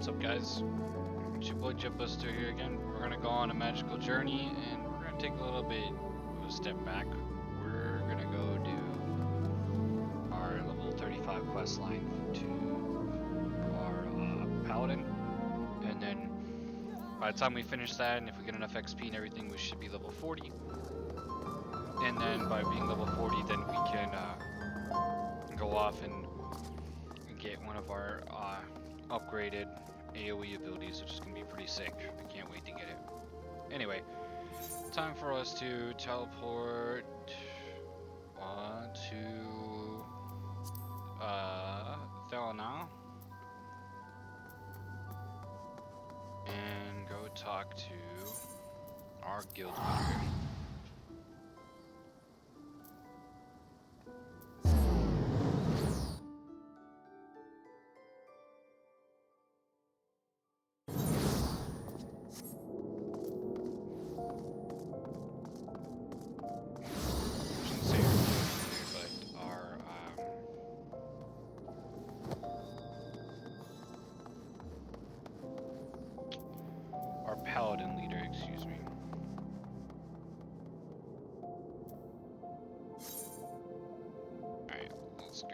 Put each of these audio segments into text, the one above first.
What's up, guys? It's your boy Jetbuster here again. We're gonna go on a magical journey, and we're gonna take a little bit of a step back. We're gonna go do our level 35 quest line to our Paladin, and then by the time we finish that, and if we get enough XP and everything, we should be level 40. And then by being level 40, then we can go off and get one of our upgraded AoE abilities, which is going to be pretty sick. I can't wait to get it. Anyway, time for us to teleport to Thelna and go talk to our guild leader. Paladin leader, excuse me. Alright, let's go.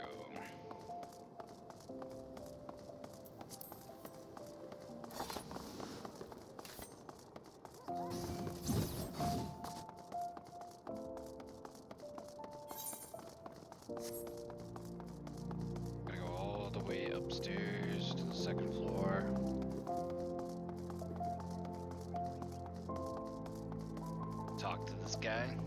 Gotta go all the way upstairs to the second floor. Talk to this guy.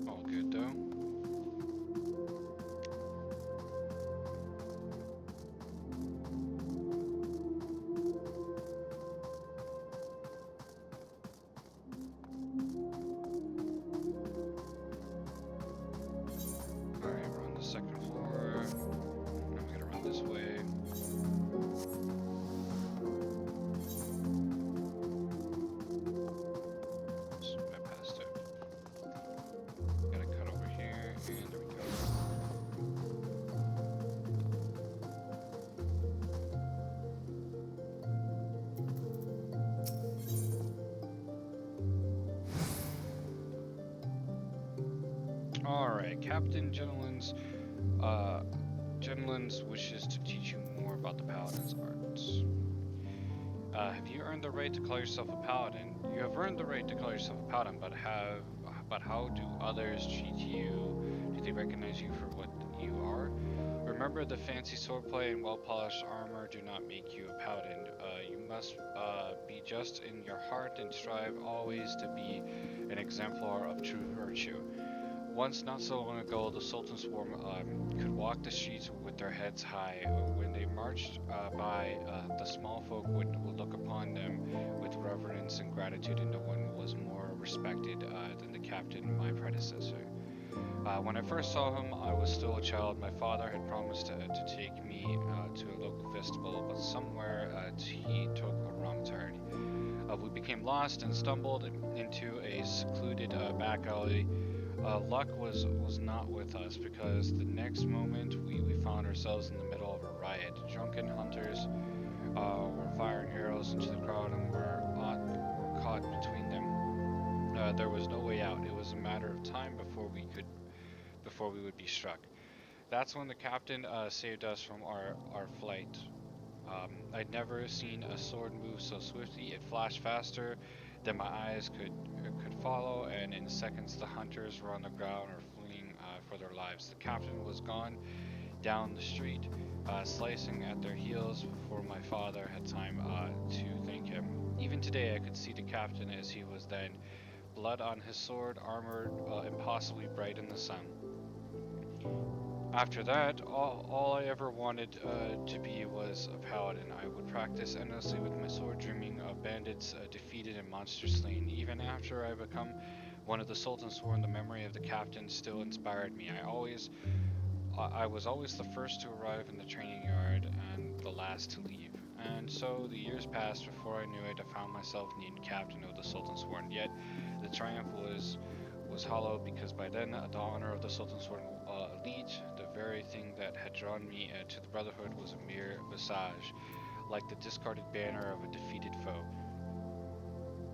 All good though. Second floor. I'm gonna run this way. Oops, I passed it. Gotta cut over here, and there we go. Alright, Captain Gentleman's wishes to teach you more about the Paladin's arts. Have you earned the right to call yourself a Paladin? You have earned the right to call yourself a Paladin, but how do others treat you? Do they recognize you for what you are? Remember, the fancy swordplay and well-polished armor do not make you a Paladin. You must be just in your heart and strive always to be an exemplar of true virtue. Once, not so long ago, the Sultan's swarm could walk the streets with their heads high. When they marched by, the small folk would look upon them with reverence and gratitude, and no one was more respected than the captain, my predecessor. When I first saw him, I was still a child. My father had promised to take me to a local festival, but somewhere he took a wrong turn. We became lost and stumbled into a secluded back alley. Luck was not with us, because the next moment we found ourselves in the middle of a riot. Drunken hunters were firing arrows into the crowd, and were caught between them. There was no way out. It was a matter of time before we would be struck. That's when the captain saved us from our flight. I'd never seen a sword move so swiftly. It flashed faster than my eyes could follow, and in seconds the hunters were on the ground or fleeing for their lives. The captain was gone down the street, slicing at their heels before my father had time to thank him. Even today I could see the captain as he was then, blood on his sword, armored impossibly bright in the sun. After that, all I ever wanted to be was a paladin. I would practice endlessly with my sword, dreaming of bandits defeated and monsters slain. Even after I become one of the Sultan's sworn, the memory of the captain still inspired me. I always I was always the first to arrive in the training yard and the last to leave. And so the years passed before I knew it. I found myself named captain of the Sultan's Sworn. Yet the triumph was hollow because by then the honor of the Sultan's Sworn elite, the very thing that had drawn me to the Brotherhood, was a mere visage, like the discarded banner of a defeated foe.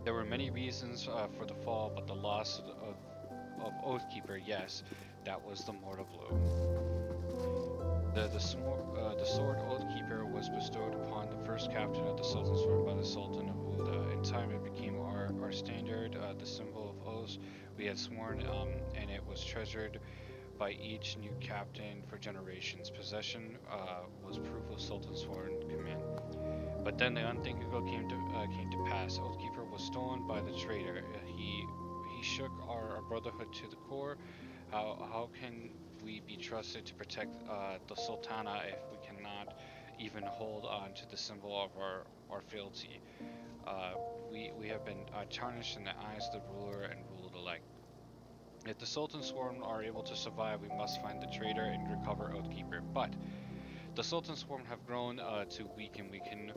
There were many reasons for the fall, but the loss of Oathkeeper, yes, that was the mortal blow. The sword Oathkeeper was bestowed upon the first captain of the Sultan's Sword by the Sultan of Ulda. In time it became our standard, the symbol of oaths we had sworn, and it was treasured by each new captain for generations. Possession was proof of Sultan's sworn command. But then the unthinkable came to pass. Oathkeeper was stolen by the traitor. He shook our brotherhood to the core. How can we be trusted to protect the Sultana if we cannot even hold on to the symbol of our fealty? We have been tarnished in the eyes of the ruler and ruled alike. If the Sultan's Sworn are able to survive, we must find the traitor and recover Oathkeeper. But the Sultan's Sworn have grown too weak, and we can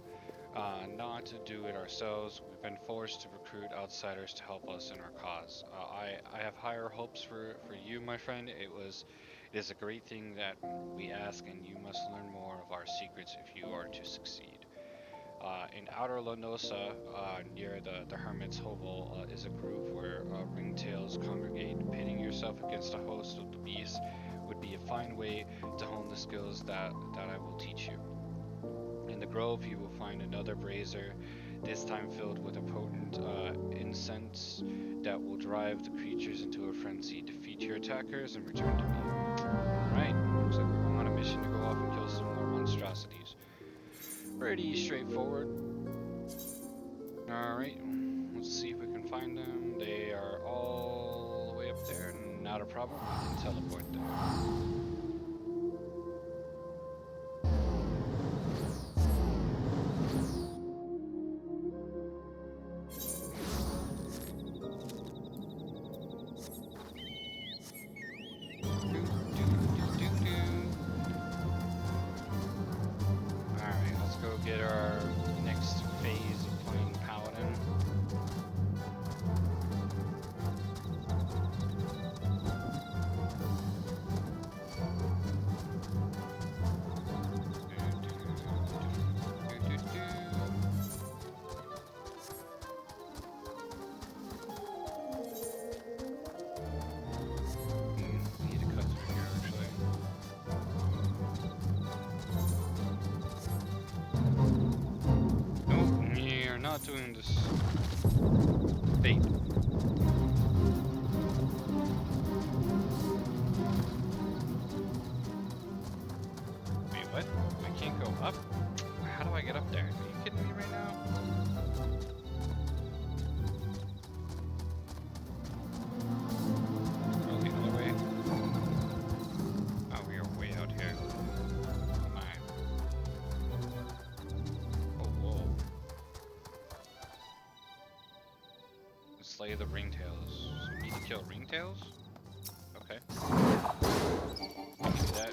not do it ourselves. We've been forced to recruit outsiders to help us in our cause. I have higher hopes for you, my friend. It is a great thing that we ask, and you must learn more of our secrets if you are to succeed. In outer Lanosa, near the Hermit's Hovel, is a grove where ringtails congregate. Pitting yourself against a host of the beasts would be a fine way to hone the skills that I will teach you. In the grove, you will find another brazier, this time filled with a potent incense that will drive the creatures into a frenzy. Defeat your attackers and return to me. Alright, looks like we're on a mission to go off and kill some more monstrosities. Pretty straightforward. Alright, let's see if we can find them. They are all the way up there, not a problem. We can teleport them. Get our next phase of playing Paladin. Need to cut through here actually. Not doing this bait. Wait, what? I can't go up? How do I get up there? Are you kidding me right now? Oh, the other way? Oh, we are way out here. Oh my. Oh, whoa. Slay the ringtails. So we need to kill ringtails? Okay. We can do that.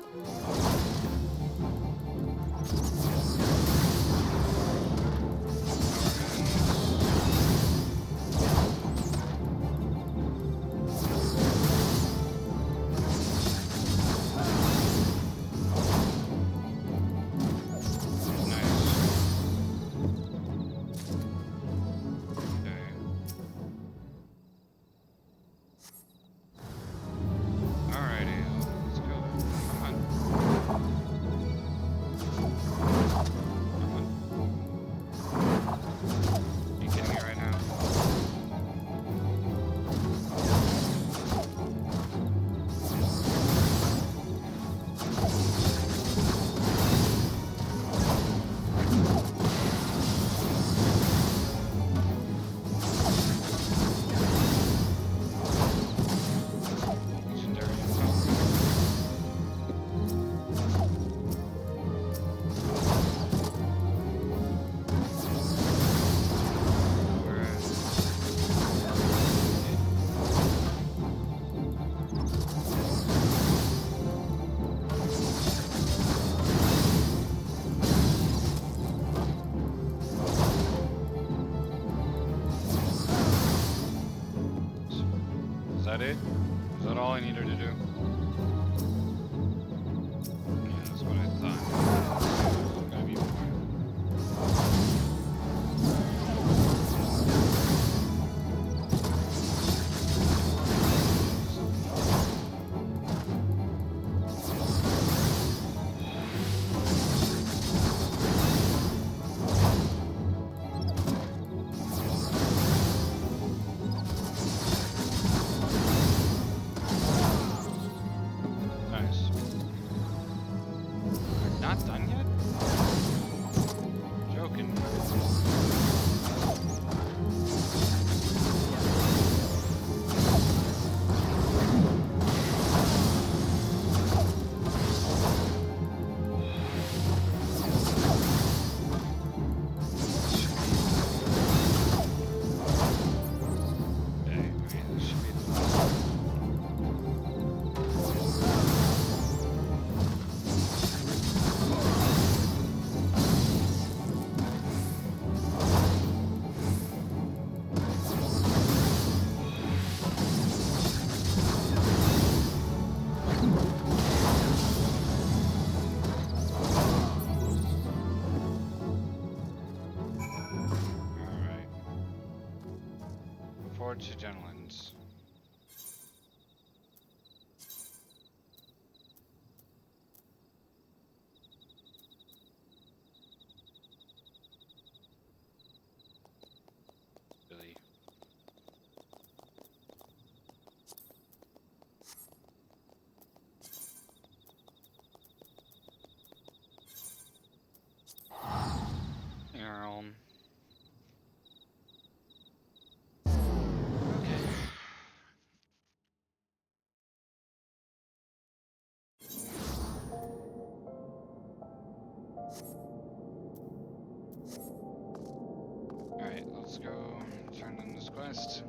that it? Is that all I needed to do? Yeah, that's what I thought. Gotta be more. Nice. We're not done yet? Joking. Okay, maybe this should be the last Alright. Forward to Gentlelands. Really. Um. Okay. Alright, let's go turn in this quest.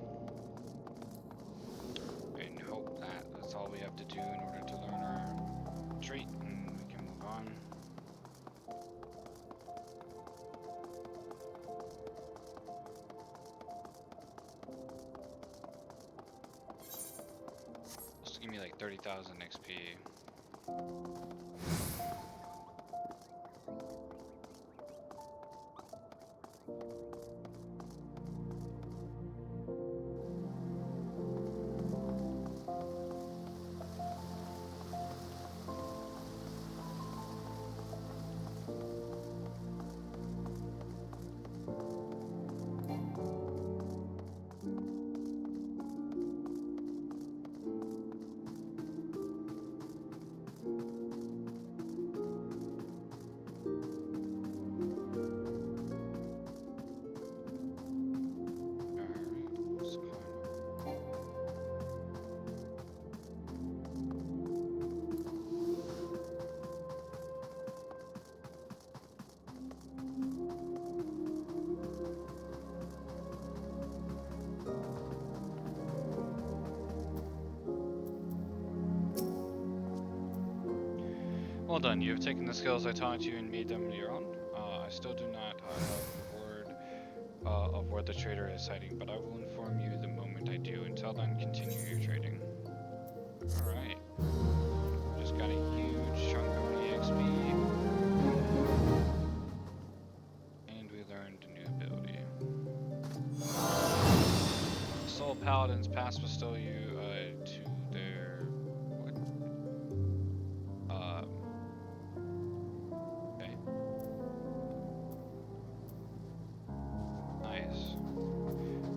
And hope that that's all we have to do in order to learn our trait and we can move on. This will give me like 30,000 XP. Well done, you have taken the skills I taught you and made them your own. I still do not have word of where the trader is hiding, but I will inform you the moment I do. Until then, continue your trading. Alright. Just got a huge chunk of EXP. And we learned a new ability. Soul Paladins pass bestow you to their... what? Okay. Nice.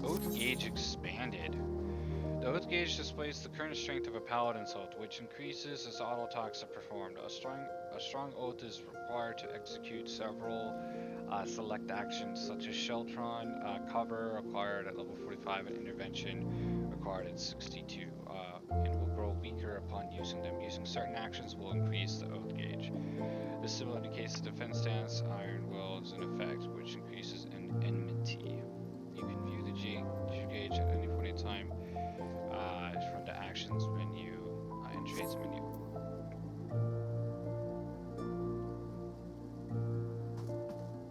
Oath Gauge expanded. The Oath Gauge displays the current strength of a Paladin's oath, which increases as auto attacks are performed. A strong oath is required to execute several select actions, such as Sheltron, cover required at level 45, and intervention required at 62, and will grow weaker upon using them. Using certain actions will increase the Oath Gauge. This is similar to case defense stance. Iron Will is in effect, which increases in enmity. You can view the gauge at any point in time from the actions menu and traits menu.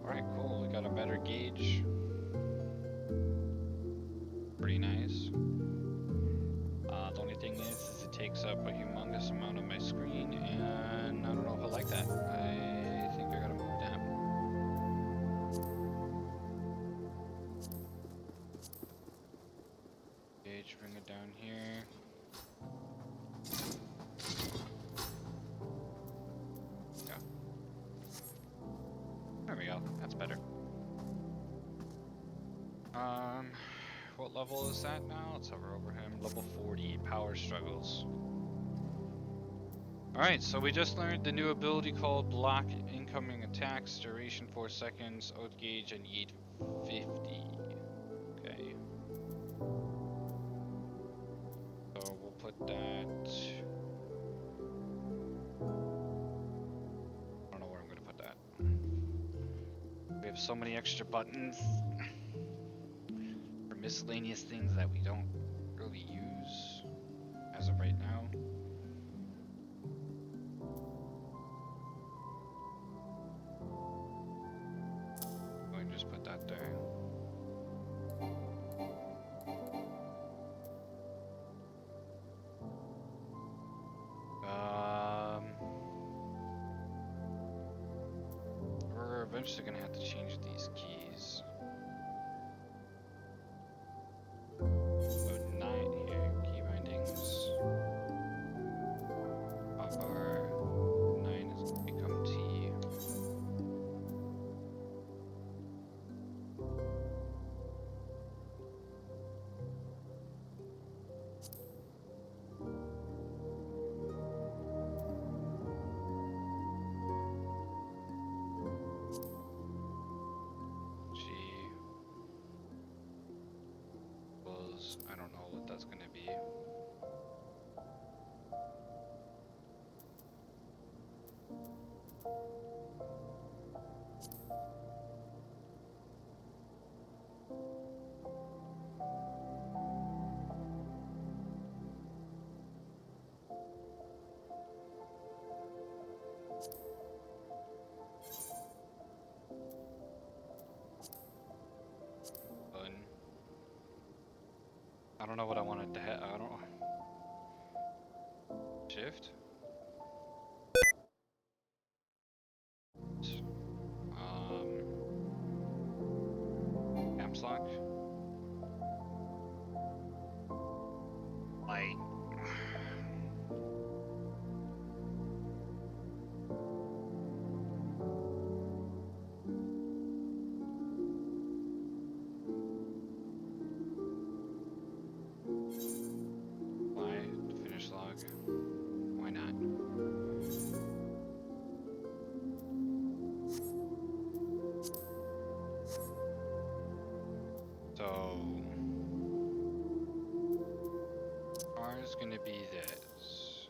Alright, cool. We got a better gauge. Pretty nice. up a humongous amount of my screen, and I don't know if I like that. I think I gotta move that. Gauge, bring it down here. Yeah. There we go. That's better. What level is that now? Let's hover over him. Level 40, power struggles. Alright, so we just learned the new ability called block incoming attacks, duration 4 seconds, out gauge, and yeet 50. Okay. So we'll put that... I don't know where I'm gonna put that. We have so many extra buttons. Miscellaneous things that we don't really use as of right now. Go ahead and just put that there. We're eventually gonna have to change these keys. I don't know what that's gonna be. I don't know what I wanted to hit. I don't know. Shift? Caps lock? Light. Why not? So R is going to be this.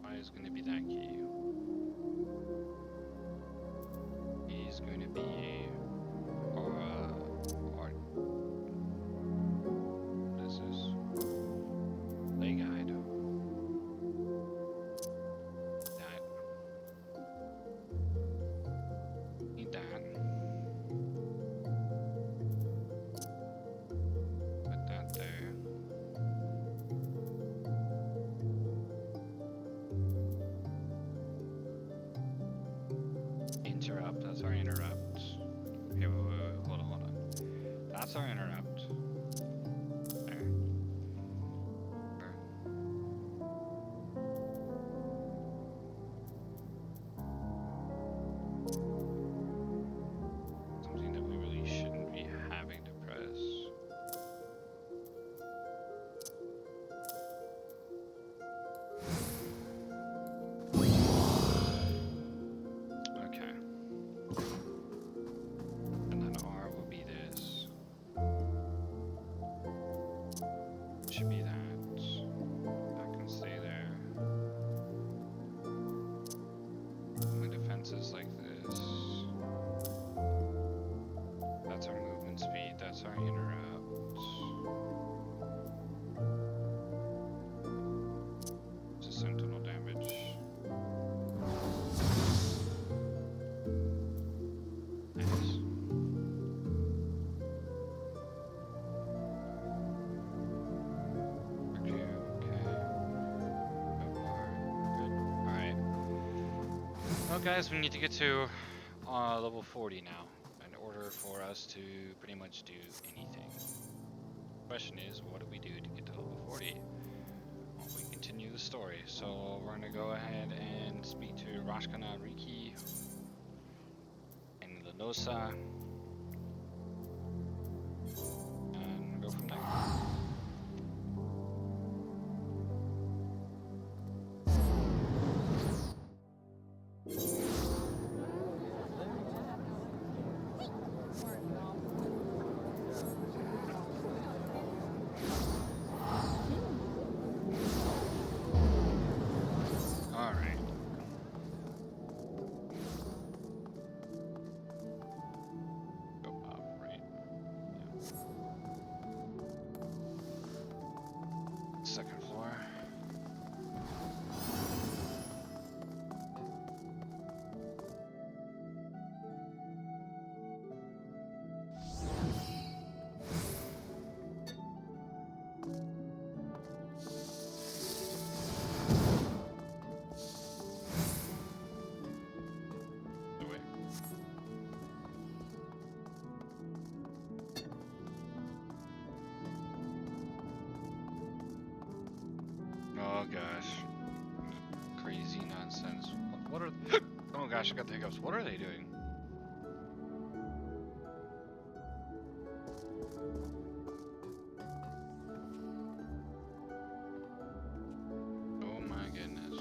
Y is going to be that key. E is going to be R. What is this? Play guide. Need that. Put that there. Well, guys, we need to get to level 40 now in order for us to pretty much do anything. Question is, what do we do to get to level 40? Well, we continue the story, so we're gonna go ahead and speak to Rashkana Riki and Lenosa and go from there. Second floor. No way. Oh gosh. Crazy nonsense. What are oh gosh, I got the hiccups. What are they doing? Oh my goodness.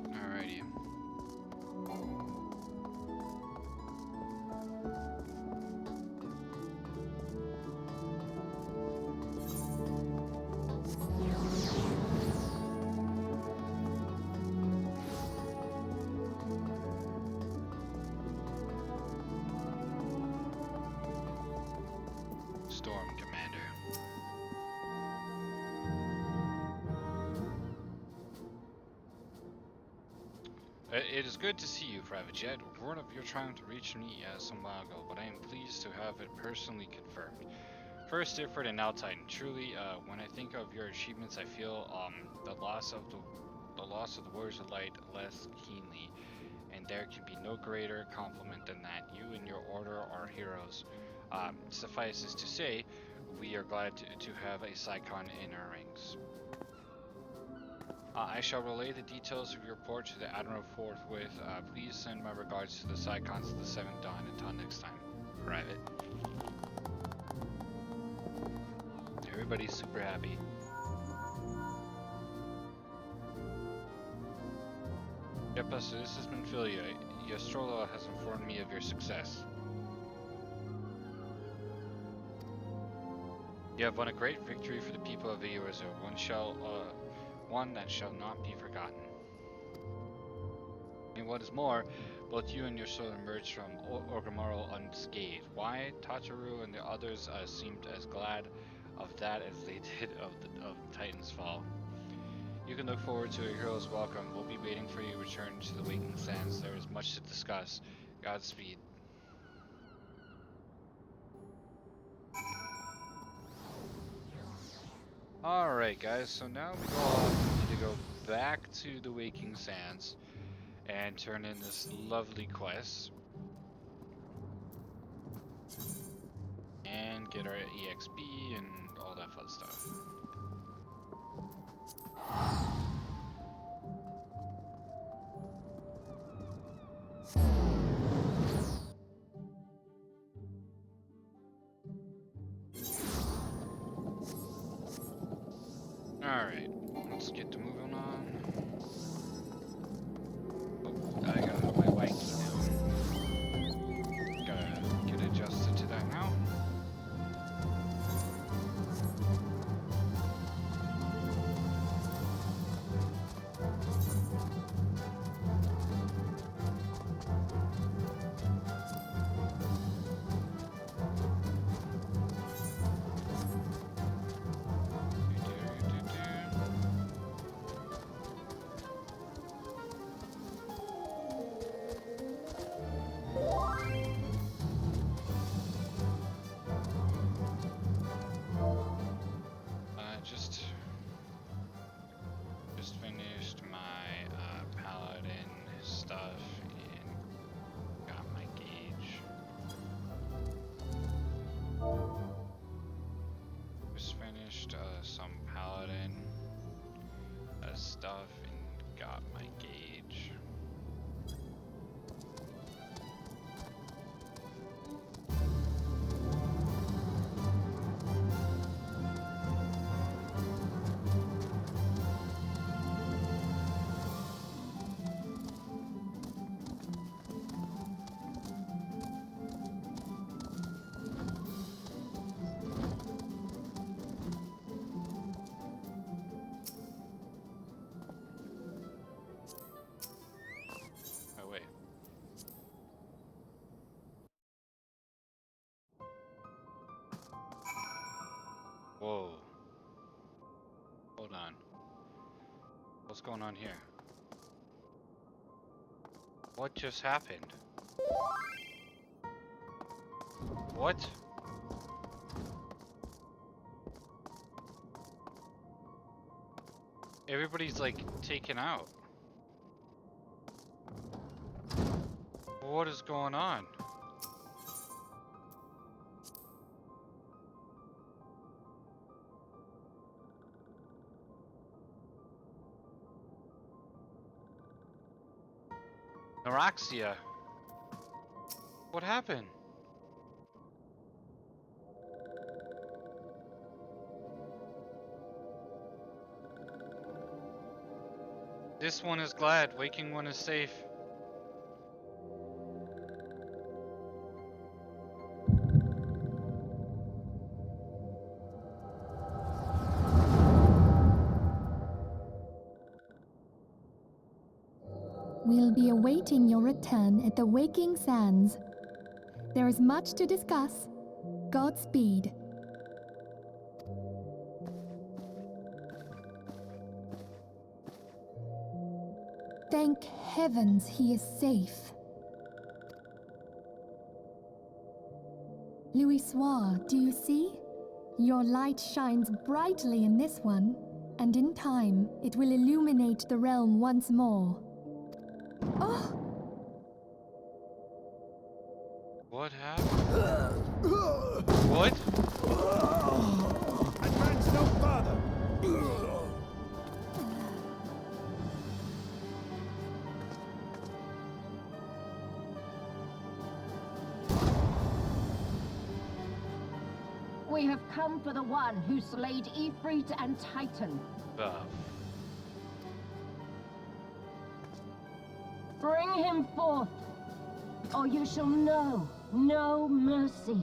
Alrighty. Storm Commander. It is good to see you, Private Jet. Word of your trying to reach me some while ago, but I am pleased to have it personally confirmed. First effort and now Titan. Truly, when I think of your achievements, I feel the loss of the Warriors of Light less keenly, and there can be no greater compliment than that. You and your order are heroes. Suffices to say, we are glad to have a Psychon in our ranks. I shall relay the details of your report to the Admiral forthwith. Please send my regards to the Psychons of the 7th Dawn. Until next time. Private. Everybody's super happy. Yep, so this has been Philia. Yastrola has informed me of your success. You have won a great victory for the people of Iorazu, one that shall not be forgotten. And what is more, both you and your soul emerged from Orgrimmar unscathed. Why? Tataru and the others seemed as glad of that as they did of Titan's fall. You can look forward to a hero's welcome. We'll be waiting for you to return to the Waking Sands. There is much to discuss. Godspeed. Alright guys, so now we need to go back to the Waking Sands and turn in this lovely quest. And get our EXP and all that fun stuff. Alright, let's get to moving on. Oh, I got my wacky now. Gotta get adjusted to that now. just finished some paladin stuff and got my gauge. Oh wait. Whoa. Hold on. What's going on here? What just happened? What? Everybody's like taken out. What is going on? Noraxia. What happened? This one is glad, waking one is safe. We'll be awaiting your return at the Waking Sands. There is much to discuss. Godspeed. Thank heavens he is safe. Louisoire, do you see? Your light shines brightly in this one, and in time it will illuminate the realm once more. Oh! What happened? What? Advance no further! We have come for the one who slayed Ifrit and Titan. Bring him forth, or you shall know no mercy.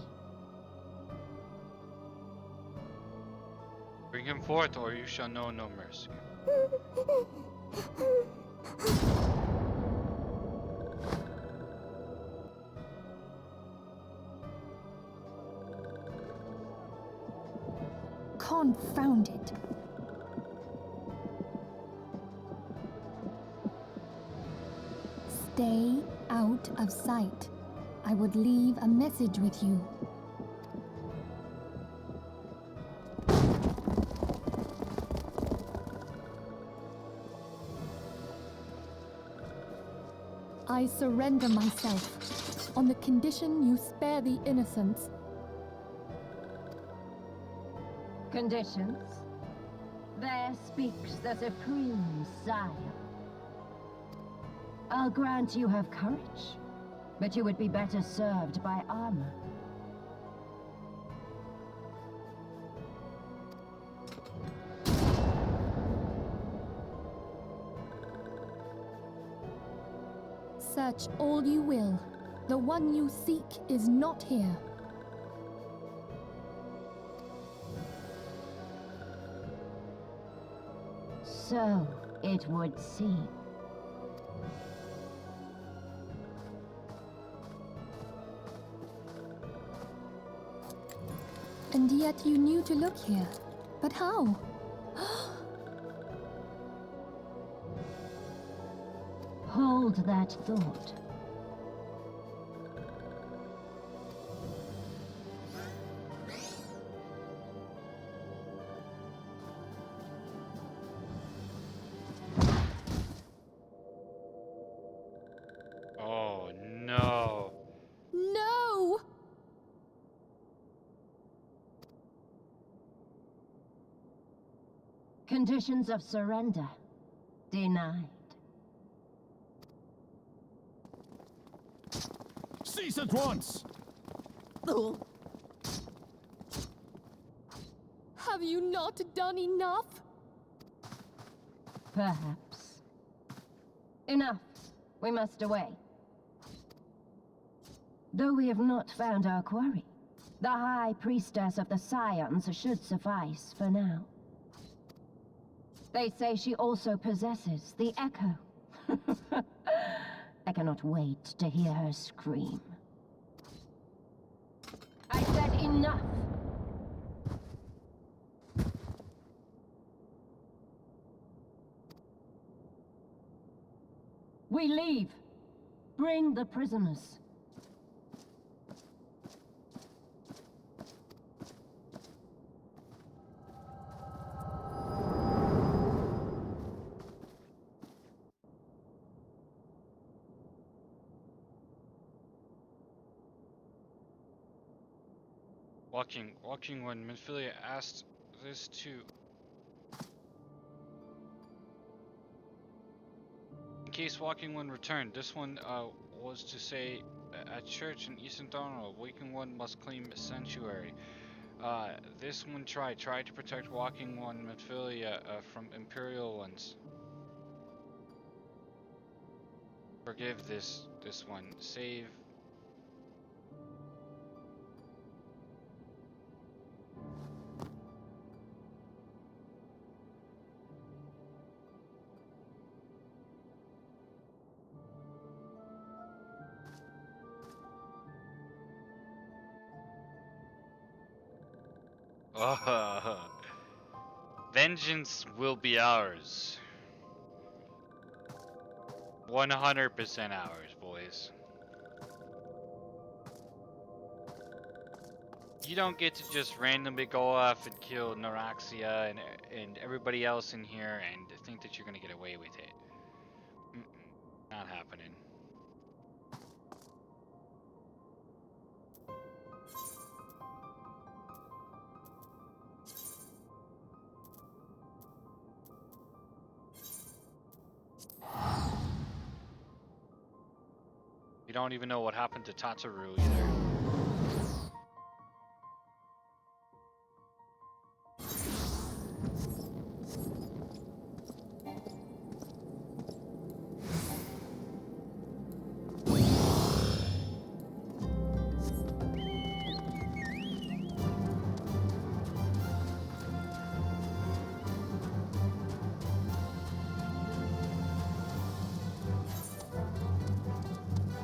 Bring him forth, or you shall know no mercy. Confound it. Stay out of sight. I would leave a message with you. I surrender myself, on the condition you spare the innocents. Conditions? There speaks the Supreme Sire. I'll grant you have courage, but you would be better served by armor. Search all you will. The one you seek is not here. So it would seem. And yet you knew to look here. But how? Hold that thought. Oh no. No! Conditions of surrender denied. Cease at once! Have you not done enough? Perhaps. Enough. We must away. Though we have not found our quarry, the High Priestess of the Scions should suffice for now. They say she also possesses the Echo. I cannot wait to hear her scream. I said enough! We leave. Bring the prisoners. Walking when Minfilia asked this to... In case Walking One returned, this one was to say, at church in Eastern Donald, Walking One must claim sanctuary. This one tried to protect Walking One Minfilia from Imperial ones. Forgive this one. Save. Vengeance will be ours. 100% ours, boys. You don't get to just randomly go off and kill Noraxia and everybody else in here and think that you're gonna get away with it. Not happening. You don't even know what happened to Tataru either.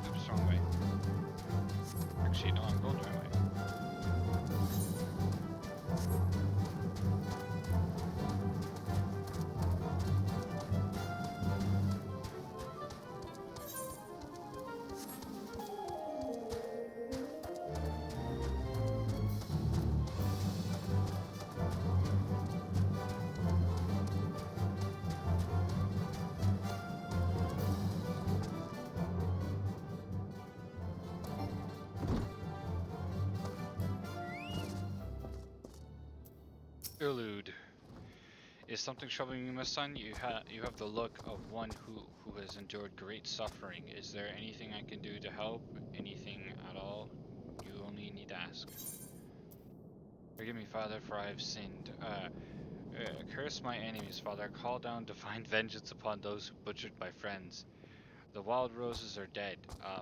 Oops, wrong way. Actually, no, I'm going the right way. Elude. Is something troubling you, my son? You have the look of one who has endured great suffering. Is there anything I can do to help? Anything at all? You only need to ask. Forgive me, Father, for I have sinned. Curse my enemies, Father. Call down divine vengeance upon those who butchered my friends. The wild roses are dead,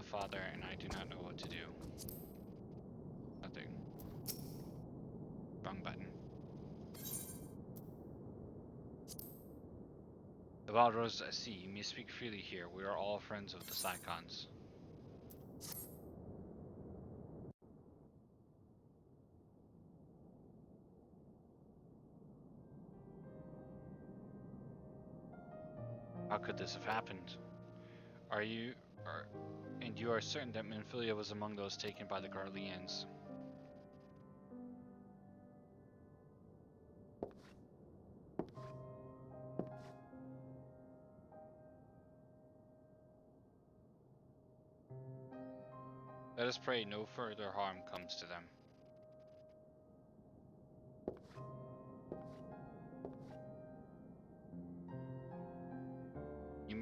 Father, and I do not know what to do. Nothing. Wrong button. The wild roses I see. You may speak freely here. We are all friends of the Psychons. How could this have happened? And you are certain that Minfilia was among those taken by the Garleans? Let us pray no further harm comes to them.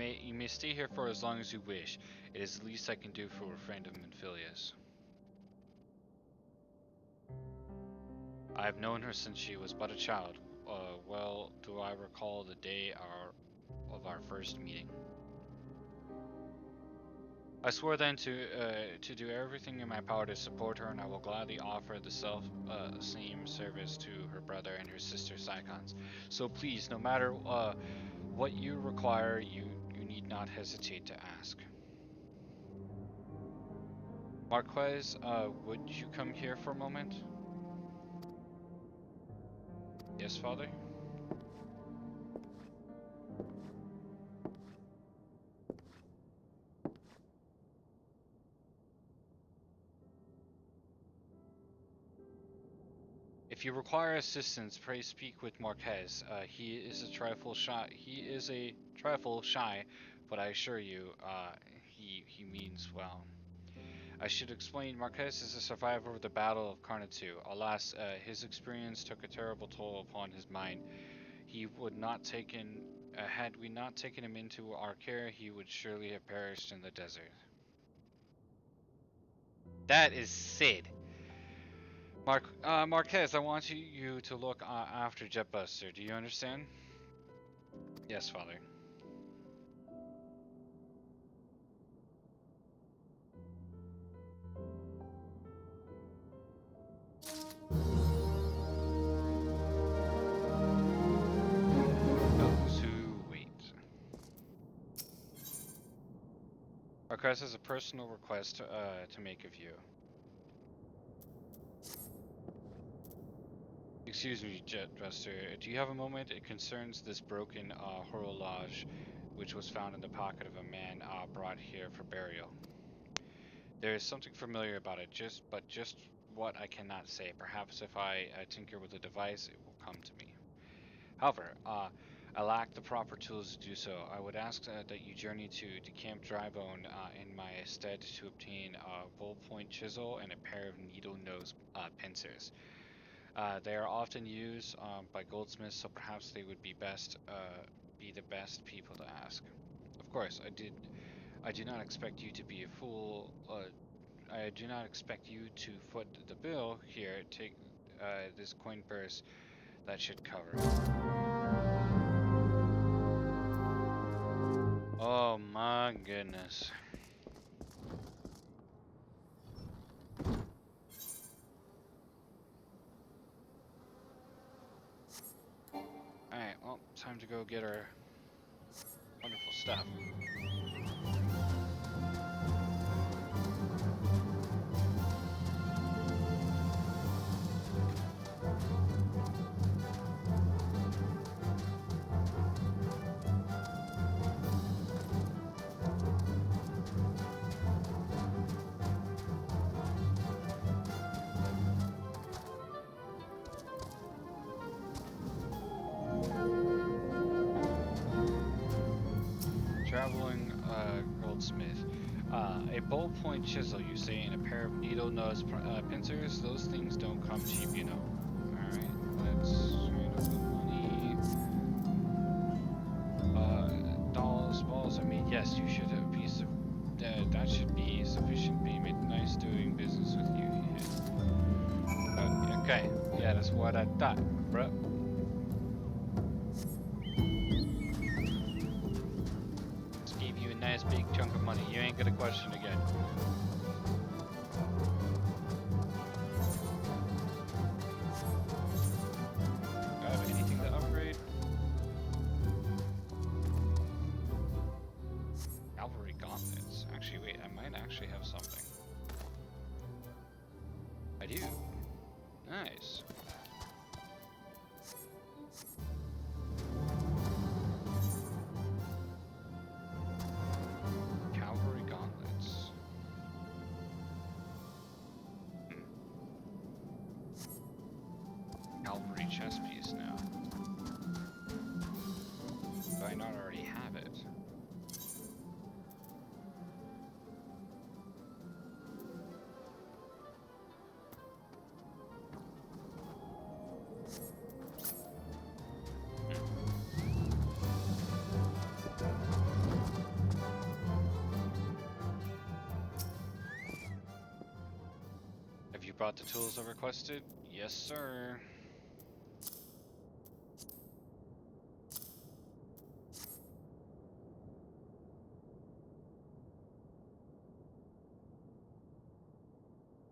You may stay here for as long as you wish. It is the least I can do for a friend of Minfilius. I have known her since she was but a child. Well, do I recall the day of our first meeting. I swore then to do everything in my power to support her, and I will gladly offer the same service to her brother and her sister Psychons. So please, no matter what you require, you need not hesitate to ask. Marquez, would you come here for a moment? Yes, Father? If you require assistance, pray speak with Marquez. He is a trifle shy, but I assure you, he means well. I should explain, Marquez is a survivor of the Battle of Carnatu. Alas, his experience took a terrible toll upon his mind. He would not taken, had we not taken him into our care, he would surely have perished in the desert. That is Sid. Marquez, I want you to look after Jetbuster. Do you understand? Yes, Father. Marquez has a personal request to make of you. Excuse me, Jetbuster. Do you have a moment? It concerns this broken horologe, which was found in the pocket of a man brought here for burial. There is something familiar about it, just what I cannot say. Perhaps if I tinker with the device, it will come to me. However, I lack the proper tools to do so. I would ask that you journey to Camp Drybone in my stead to obtain a ballpoint chisel and a pair of needle-nose pincers. They are often used by goldsmiths, so perhaps they would be the best people to ask. Of course, I do not expect you to be a fool. I do not expect you to foot the bill here. Take this coin purse. That should cover it. Oh my goodness. Alright, well, time to go get our wonderful stuff. Traveling goldsmith. A ballpoint chisel, you say, and a pair of needle-nose pincers. Those things don't come cheap, you know. Alright, let's trade up the money. Dolls, balls. I mean, yes, you should have a piece of... that should be sufficient payment. Nice doing business with you. Okay, yeah, that's what I thought, bruh. Nice big chunk of money. You ain't gonna question again. Do I have anything to upgrade? Cavalry gauntlets. Actually, wait, I might actually have something. I do. Nice. Chess piece now. Do I not already have it? brought the tools I requested? Yes, sir.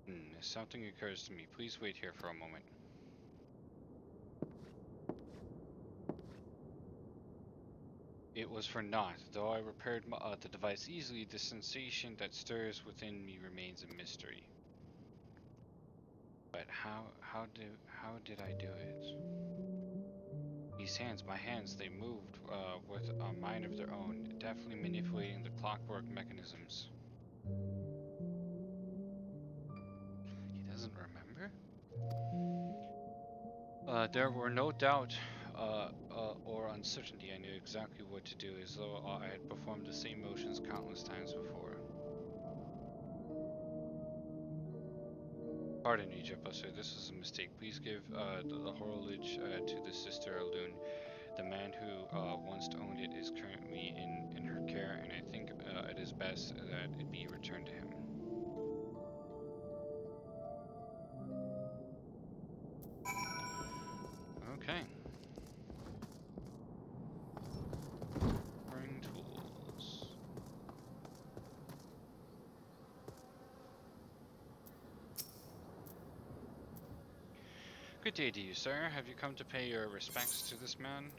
If something occurs to me, please wait here for a moment. It was for naught. Though I repaired the device easily, the sensation that stirs within me remains a mystery. But how did I do it? These hands, my hands, they moved with a mind of their own, deftly manipulating the clockwork mechanisms. He doesn't remember? There were no doubt or uncertainty. I knew exactly what to do, as though I had performed the same motions countless times before. Pardon me, Jetbuster, this was a mistake. Please give the horologe to the Sister Alun. The man who once owned it is currently in her care, and I think it is best that it be returned to him. Okay. Bring tools. Good day to you, sir. Have you come to pay your respects to this man?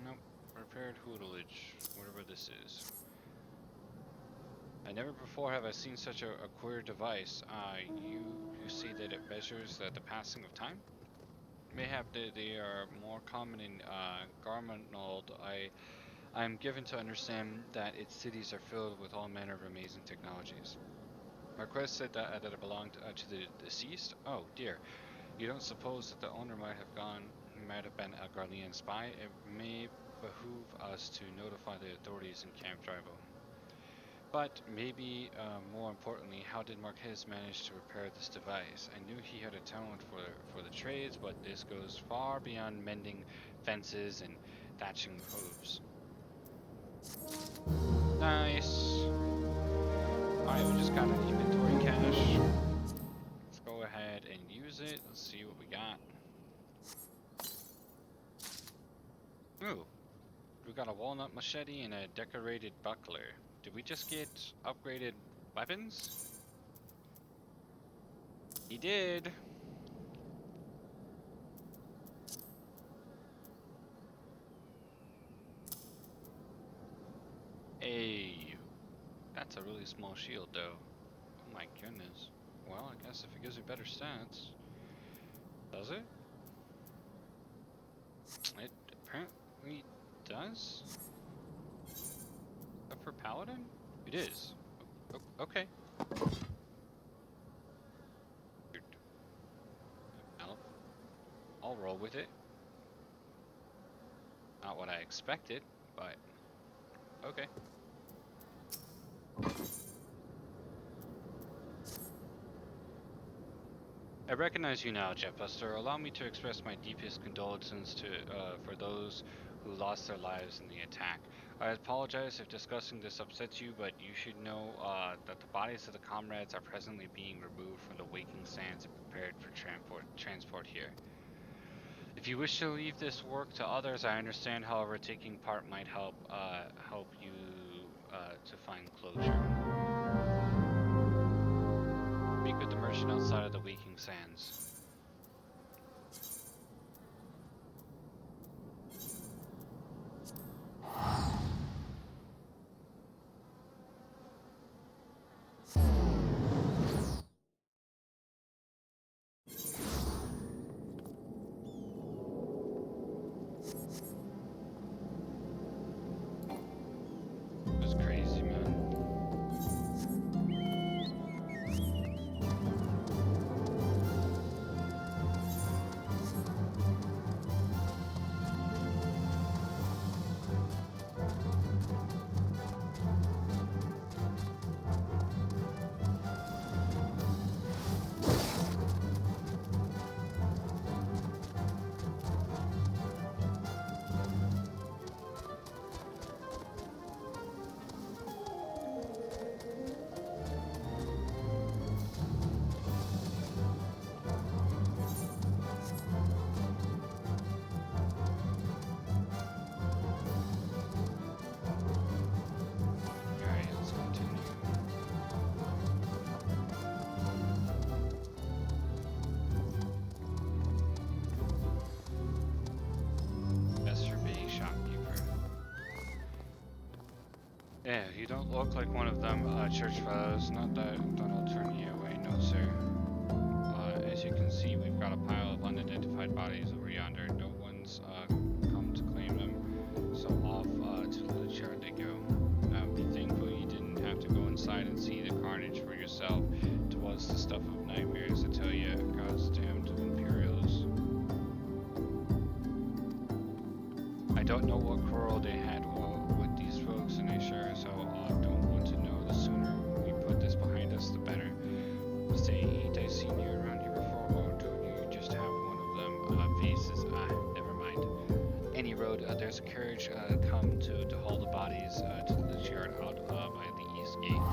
Nope. Repaired hootilage, whatever this is. I never before have I seen such a queer device. You say that it measures the passing of time? Mayhap they are more common in Garmanold. I am given to understand that its cities are filled with all manner of amazing technologies. Marquez said that it belonged to the deceased? Oh dear. You don't suppose that the owner might have been a Garlean spy? It may behoove us to notify the authorities in Camp Drivo. But maybe more importantly, how did Marquez manage to repair this device? I knew he had a talent for the trades, but this goes far beyond mending fences and thatching hooves. Nice. Alright, we just got an inventory cache. Let's go ahead and use it. Let's see what we got. Ooh, we got a walnut machete and a decorated buckler. Did we just get upgraded weapons? He did. Hey, that's a really small shield though. Oh my goodness. Well, I guess if it gives me better stats. Does it? It apparently does? Up for Paladin? It is. Okay. I'll roll with it. Not what I expected, but okay. I recognize you now, Jetbuster. Allow me to express my deepest condolences for those who lost their lives in the attack. I apologize if discussing this upsets you, but you should know that the bodies of the comrades are presently being removed from the waking sands and prepared for transport here. If you wish to leave this work to others, I understand. However, taking part might help you to find closure. Meet with the merchant outside of the waking sands. It's crazy, man. Yeah, you don't look like one of them church fellows. Not that I'll turn you away, no sir. As you can see, we've got a pile of unidentified bodies over yonder. No one's come to claim them, so off to the loot yard they go. Be thankful you didn't have to go inside and see the carnage for yourself. 'Twas the stuff of nightmares, I tell ya. God's damned Imperials. I don't know what quarrel they had with these folks, and I sure as hell don't want to know. The sooner we put this behind us, the better. Say, ain't I seen you around here before, or do you just have one of them faces? Never mind. Any road, there's a carriage come to haul the bodies to the loot yard out by the east gate.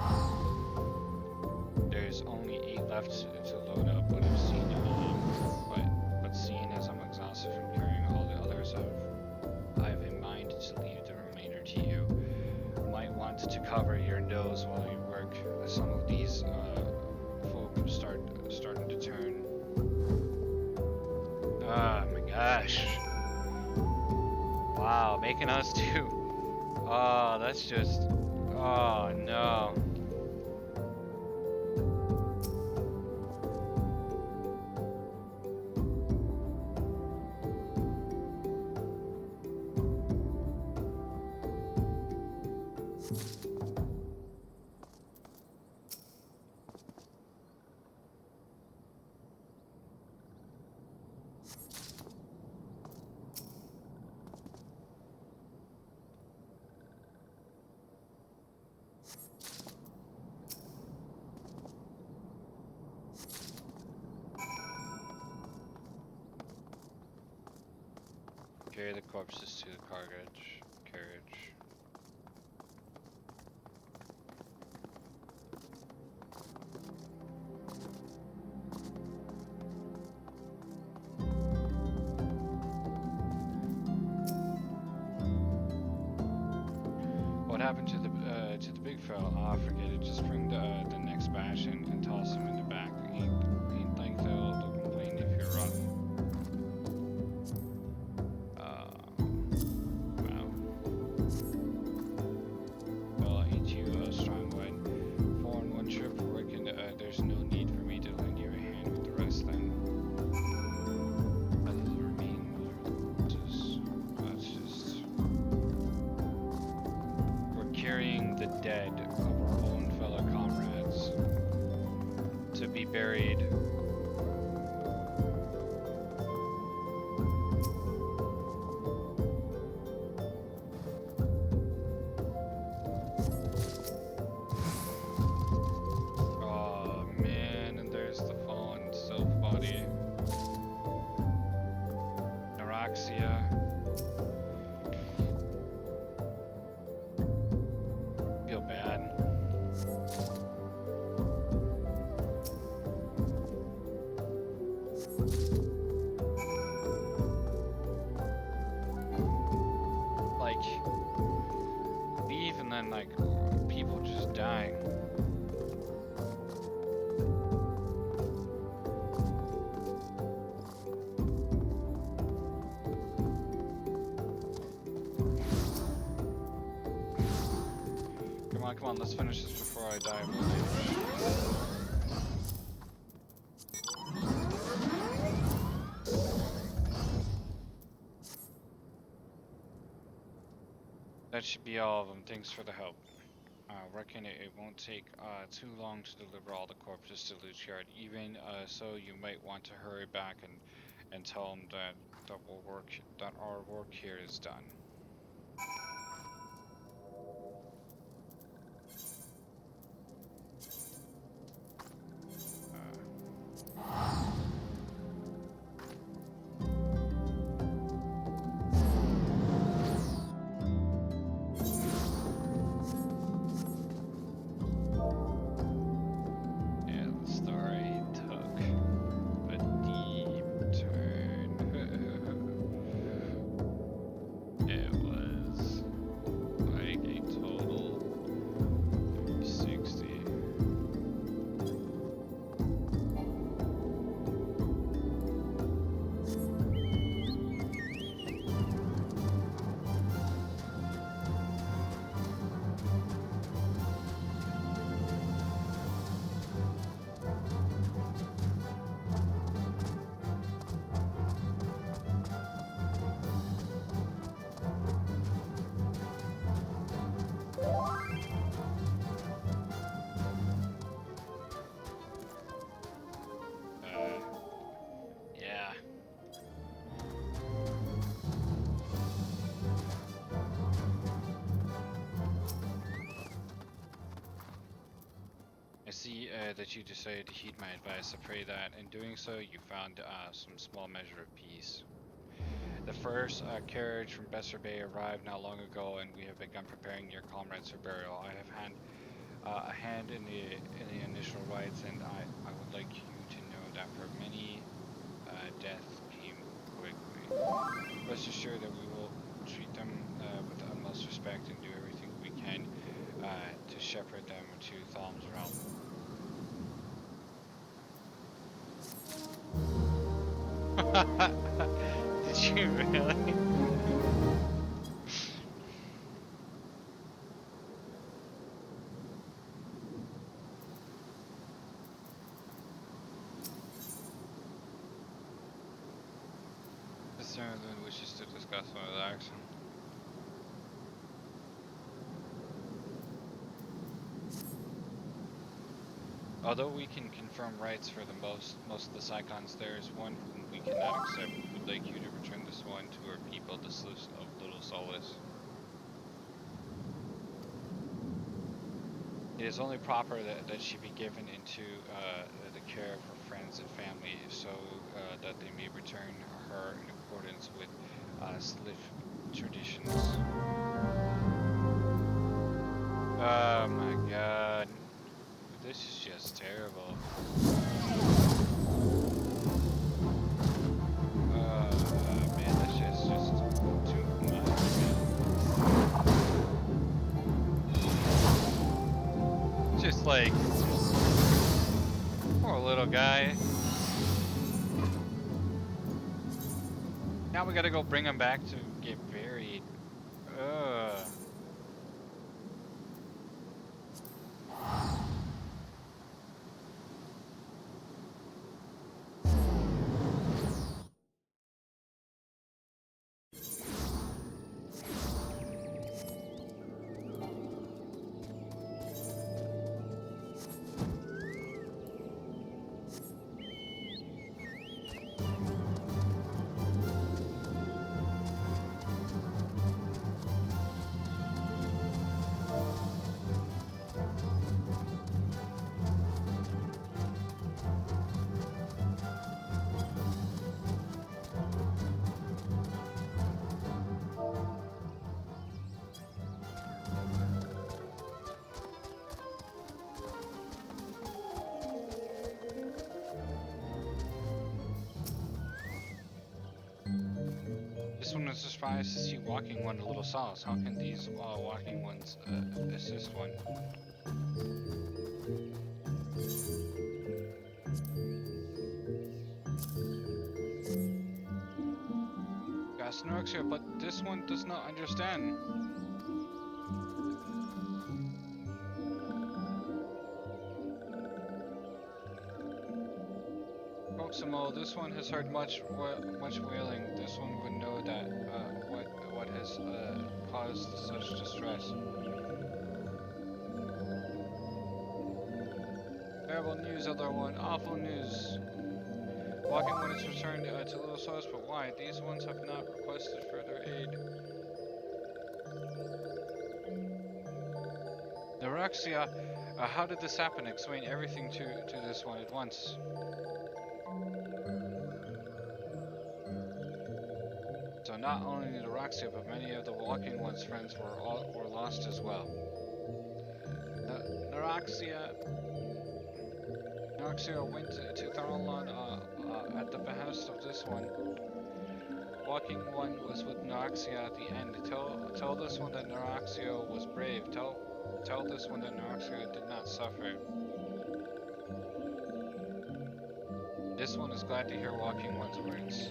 There's only 8 left to load up, but I've seen but seeing as I'm exhausted from carrying all the others, I've in mind to leave the remainder to you. Might want to cover your nose while you work. Some of these folk starting to turn. Oh my gosh. Wow, making us too. Oh, that's just. Oh no. Carry the corpses to the carriage. What happened to the big fella? Ah, forget it. Just bring the next batch and toss him in the back. Ain't like they'll complain if you're rough. Wow. Well, ain't you strong one? 4 in 1 trip. Reckon there's no need for me to lend you a hand with the rest then. Other than remain, that's just. We're carrying the dead of our own fellow comrades to be buried. Oh man, and there's the fallen self body. Neuraxia. Feel bad. Like, leave and then like people just die. Come on, let's finish this before I die of old age. That should be all of them. Thanks for the help. Reckon it won't take too long to deliver all the corpses to loot yard. Even so, you might want to hurry back and tell them that our work here is done. Yeah, the story took a deep turn. Yeah, that you decided to heed my advice. I pray that in doing so you found some small measure of peace. The first carriage from Besser Bay arrived not long ago, and we have begun preparing your comrades for burial. I have a hand in the initial rites, and I would like you to know that for many, death came quickly. Rest assured that we will treat them with the utmost respect and do everything we can to shepherd them to Thalm's realm. Did you really? Mr. Erlin wishes to discuss one of the acts. Although we can confirm rights for the most of the Psychons, there is one whom we cannot accept. We would like you to return this one to our people, this list of little solace. It is only proper that she be given into the care of her friends and family, so that they may return her in accordance with Slith traditions. Oh my god. This is just terrible. Man, that's just too much. Just like, poor little guy. Now we gotta go bring him back to get buried. Ugh. This one is surprised to see walking one a little sauce. How can these walking ones assist one? Got Snorks here, but this one does not understand. Proximo, this one has heard much wailing. This one would know that what has caused such distress. Terrible news, other one. Awful news. Walking one is returned to Little Source, but why? These ones have not requested further aid. Neuraxia, how did this happen? Explain everything to this one at once. So not only Neuraxia, but many of the Walking One's friends were lost as well. Neuraxia went to Tharlan at the behest of this one. Walking One was with Neuraxia at the end. Tell this one that Neuraxia was brave. Tell this one that Neuraxia did not suffer. This one is glad to hear Walking One's words.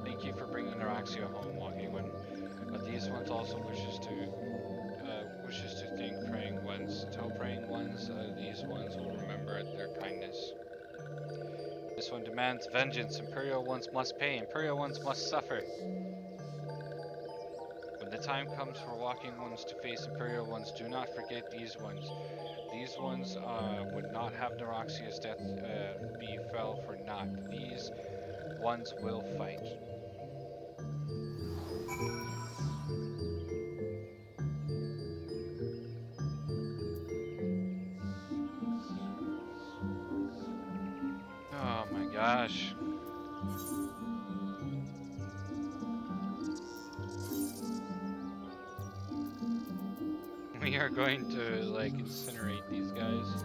Thank you for bringing Neuraxia home, Walking One. These ones also wishes to thank Praying Ones. Tell Praying Ones these ones will remember their kindness. This one demands vengeance. Imperial Ones must pay. Imperial Ones must suffer. When the time comes for Walking Ones to face Imperial Ones, do not forget these ones. These ones would not have Neuraxia's death befell for naught. These ones will fight. are going to, like, incinerate these guys.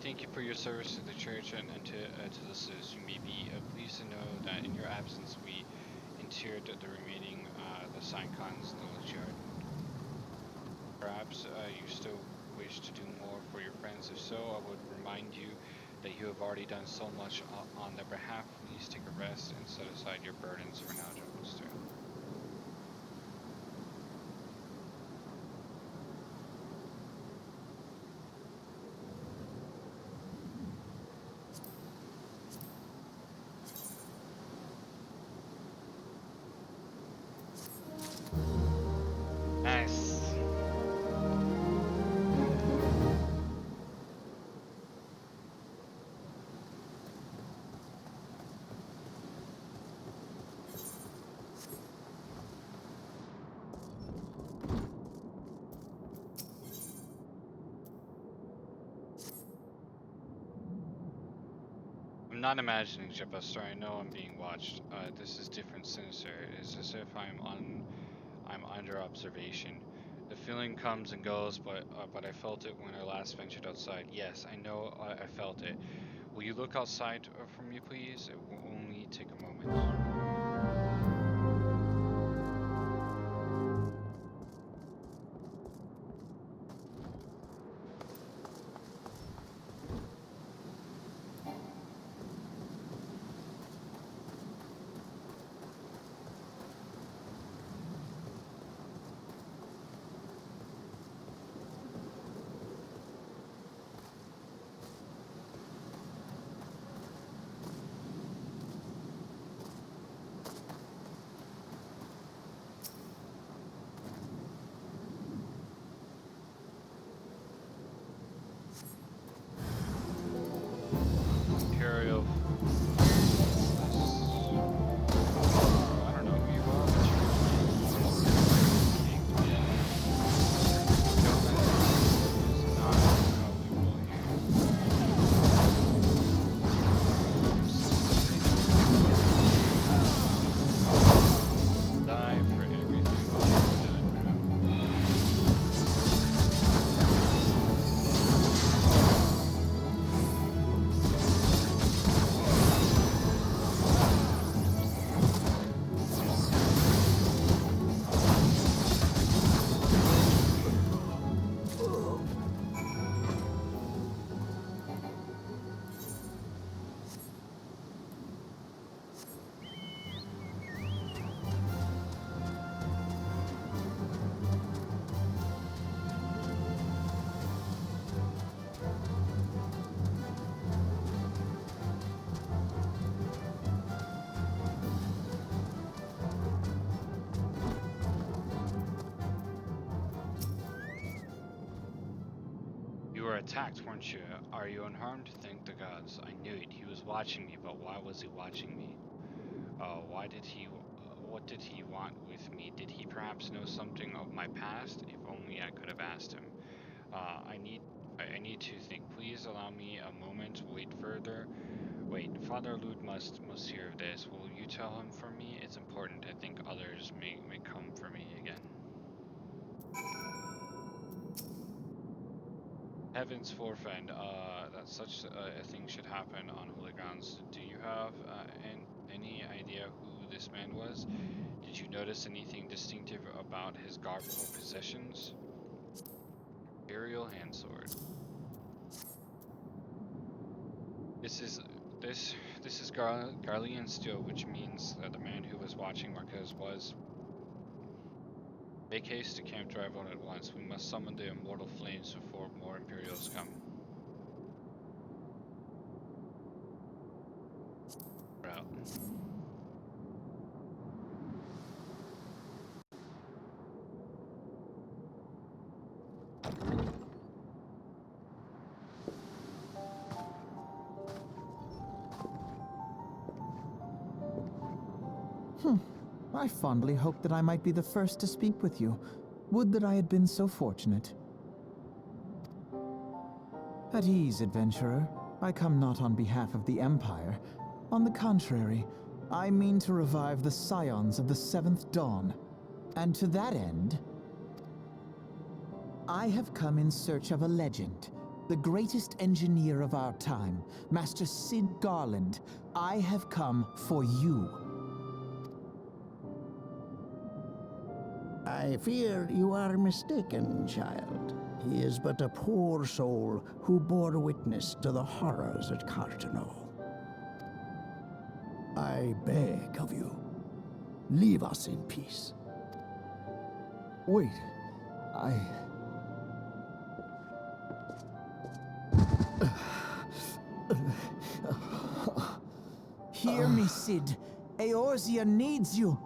Thank you for your service to the church and to the citizens. You may be pleased to know that in your absence we interred the remaining the Syncons village yard. Perhaps you still wish to do more for your friends. If so, I would remind you that you have already done so much on their behalf. Please take a rest and set aside your burdens for now, Joker. Nice. I'm not imagining, Jebuster. I know I'm being watched. This is different, sinister. It's as if I'm under observation. The feeling comes and goes, but I felt it when I last ventured outside. Yes, I know I felt it. Will you look outside for me, please? It will only take a moment. Imperial. I don't know who you are, but die for everything you've done now. You were attacked, weren't you? Are you unharmed? Thank the gods. I knew it. He was watching me, but why was he watching me? Why did he... what did he want with me? Did he perhaps know something of my past? If only I could have asked him. I need to think. Please allow me a moment. Wait further. Wait, Father Lude must hear of this. Will you tell him for me? It's important. I think others may come for me again. Heavens forfend, that such a thing should happen on holy grounds. Do you have any idea who this man was? Did you notice anything distinctive about his garb or possessions? Imperial hand sword. This is This is Garlean Steel, which means that the man who was watching Marquez was. Make haste to camp Drive-On at once. We must summon the immortal flames before more Imperials come. We're out. I fondly hoped that I might be the first to speak with you. Would that I had been so fortunate. At ease, adventurer. I come not on behalf of the Empire. On the contrary, I mean to revive the scions of the Seventh Dawn. And to that end, I have come in search of a legend. The greatest engineer of our time, Master Sid Garland. I have come for you. I fear you are mistaken, child. He is but a poor soul who bore witness to the horrors at Cartano. I beg of you, leave us in peace. Wait, Hear me, Sid. Eorzea needs you.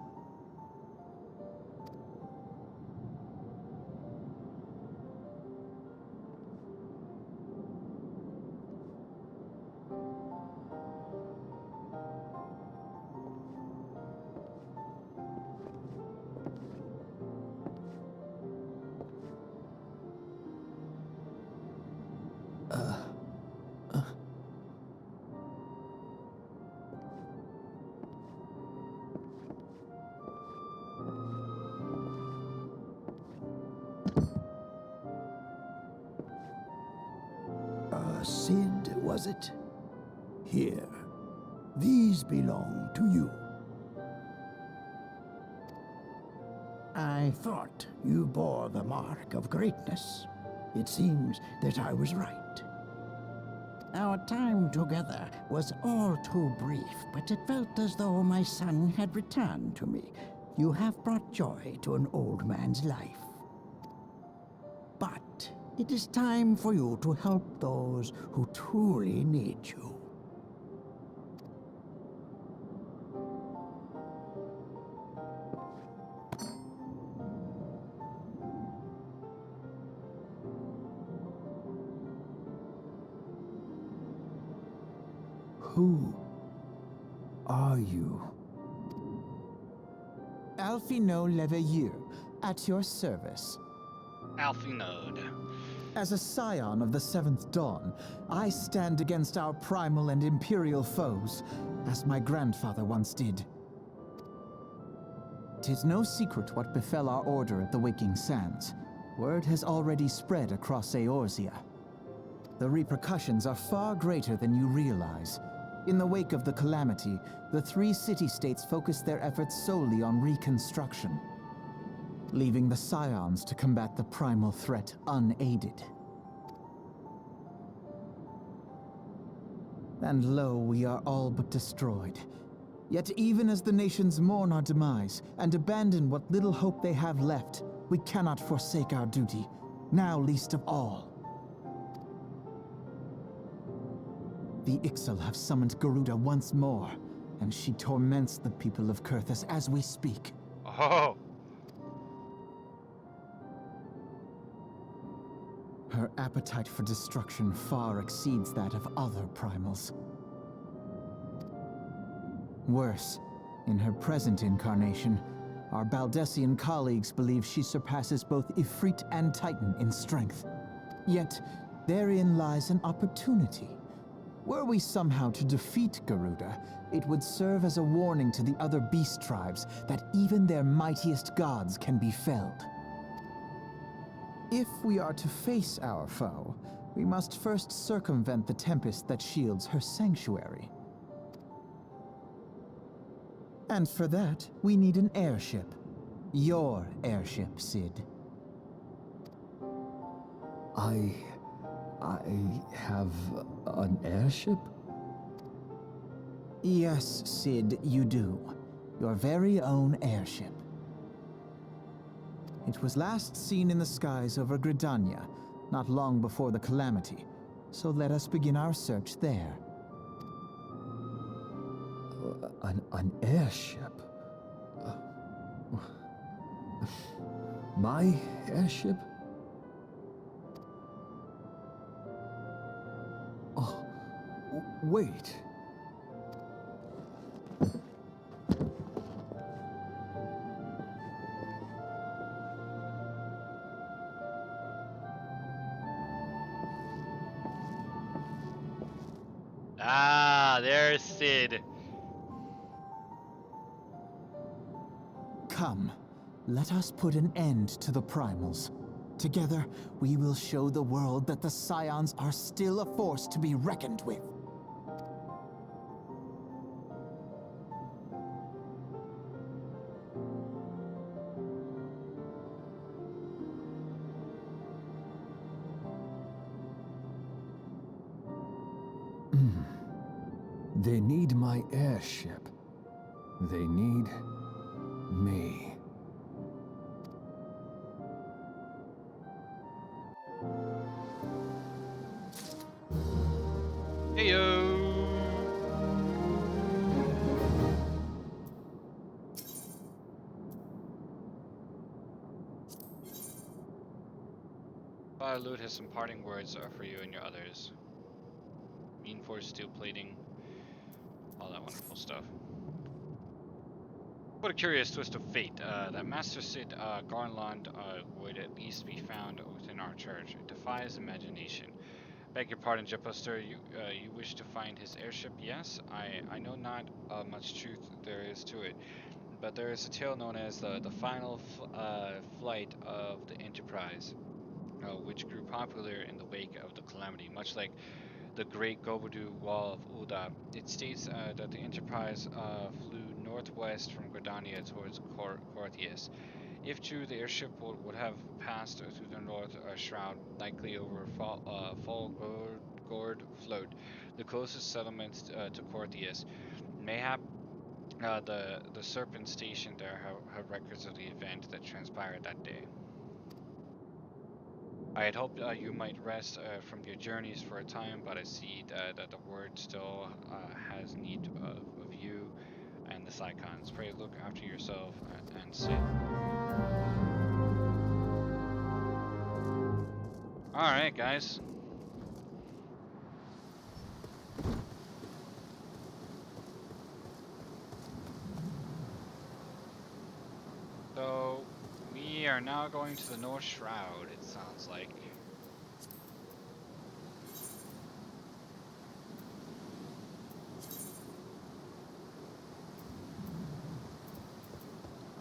Sid, was it? Here. These belong to you. I thought you bore the mark of greatness. It seems that I was right. Our time together was all too brief, but it felt as though my son had returned to me. You have brought joy to an old man's life. But it is time for you to help those who truly need you. Who are you? Alphino Leveilleur, at your service. Alphinode. As a scion of the Seventh Dawn, I stand against our primal and imperial foes, as my grandfather once did. 'Tis no secret what befell our order at the Waking Sands. Word has already spread across Eorzea. The repercussions are far greater than you realize. In the wake of the calamity, the three city-states focused their efforts solely on reconstruction, leaving the scions to combat the primal threat unaided. And lo, we are all but destroyed. Yet even as the nations mourn our demise and abandon what little hope they have left, we cannot forsake our duty, now least of all. The Ixal have summoned Garuda once more, and she torments the people of Kurthus as we speak. Oh! Her appetite for destruction far exceeds that of other primals. Worse, in her present incarnation, our Baldessian colleagues believe she surpasses both Ifrit and Titan in strength. Yet, therein lies an opportunity. Were we somehow to defeat Garuda, it would serve as a warning to the other beast tribes that even their mightiest gods can be felled. If we are to face our foe, we must first circumvent the tempest that shields her sanctuary. And for that, we need an airship. Your airship, Sid. I have an airship? Yes, Sid, you do. Your very own airship. It was last seen in the skies over Gridania, not long before the calamity. So let us begin our search there. An airship? My airship? Oh, wait. Ah, there's Sid. Come, let us put an end to the primals. Together, we will show the world that the Scions are still a force to be reckoned with. They need my airship. They need me. Heyo. Loot has some parting words for you and your others. Reinforced steel plating, all that wonderful stuff. What a curious twist of fate, that Master Sid Garland would at least be found within our church. It defies imagination. Beg your pardon, Jepuster, you wish to find his airship? Yes, I know not much truth there is to it, but there is a tale known as the final flight of the Enterprise, which grew popular in the wake of the calamity, much like the Great Gobudu Wall of Uda. It states that the Enterprise flew northwest from Gridania towards Corthius. If true, the airship would have passed through the North Shroud, likely over Fall Gord Float, the closest settlement to Corthius. Mayhap the Serpent Station there have records of the event that transpired that day. I had hoped you might rest from your journeys for a time, but I see that the word still has need of you and the Psychons. Pray look after yourself and Sid. Alright, guys. So, we are now going to the North Shroud, it sounds like.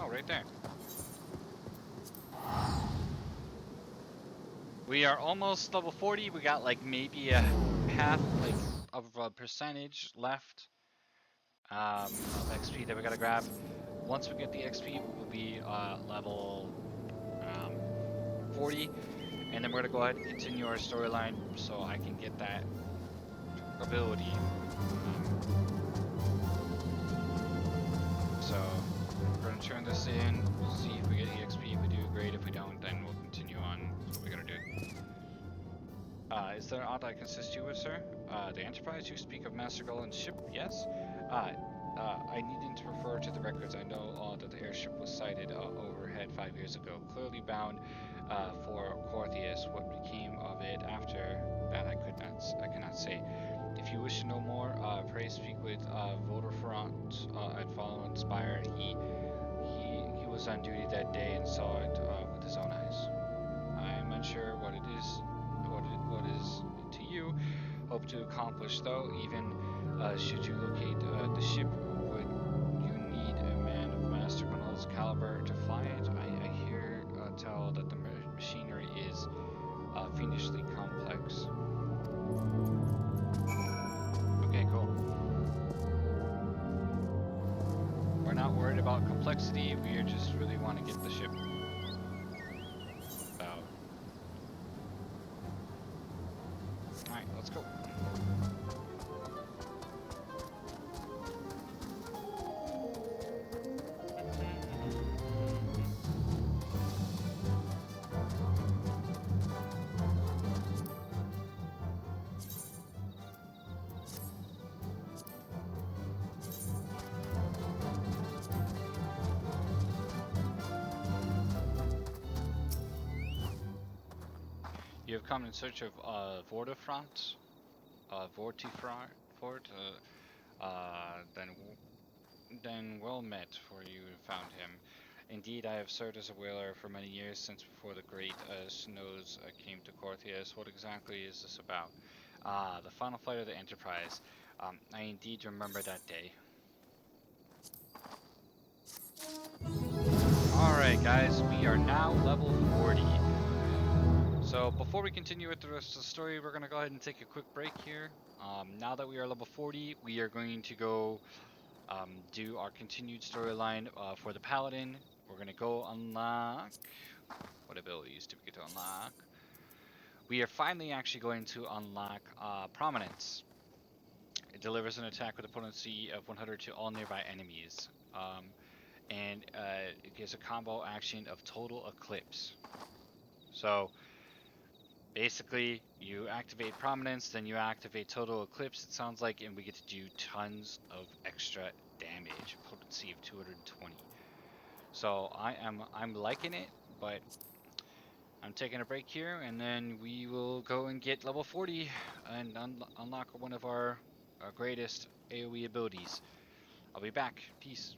Oh, right there. We are almost level 40. We got like maybe a half of a percentage left of XP that we gotta grab. Once we get the XP, we'll be level 40, and then we're gonna go ahead and continue our storyline so I can get that ability. So we're gonna turn this in, see if we get EXP. If we do, great. If we don't, then we'll continue on with what we gotta do. Is there aught I can assist you with, sir? The Enterprise, you speak of Master Golan's ship, yes? I needed to refer to the records. I know that the airship was sighted overhead 5 years ago, clearly bound for Corthius. What became of it after that, I cannot say. If you wish to know more, pray speak with Voderfront at Follow Inspire. He was on duty that day and saw it with his own eyes. I'm unsure what it is to you hope to accomplish, though. Even should you locate the ship, would you need a man of Master Ronald's caliber to fly it? I hear tell that the machinery is fiendishly complex. Okay, cool. We're not worried about complexity, we just really want to get the ship. So, alright, let's go. You have come in search of Vortifront, Vortifront, Fort. Then well met, for you found him. Indeed, I have served as a whaler for many years, since before the great snows came to Corthias. What exactly is this about? Ah, the final flight of the Enterprise. I indeed remember that day. Alright guys, we are now level 40. So before we continue with the rest of the story, we're going to go ahead and take a quick break here. Now that we are level 40, we are going to go do our continued storyline for the Paladin. We're going to go unlock... What abilities do we get to unlock? We are finally actually going to unlock Prominence. It delivers an attack with a potency of 100 to all nearby enemies. And it gives a combo action of Total Eclipse. So basically, you activate Prominence, then you activate Total Eclipse, it sounds like, and we get to do tons of extra damage, potency of 220. So I'm liking it, but I'm taking a break here, and then we will go and get level 40 and unlock one of our greatest AoE abilities. I'll be back. Peace.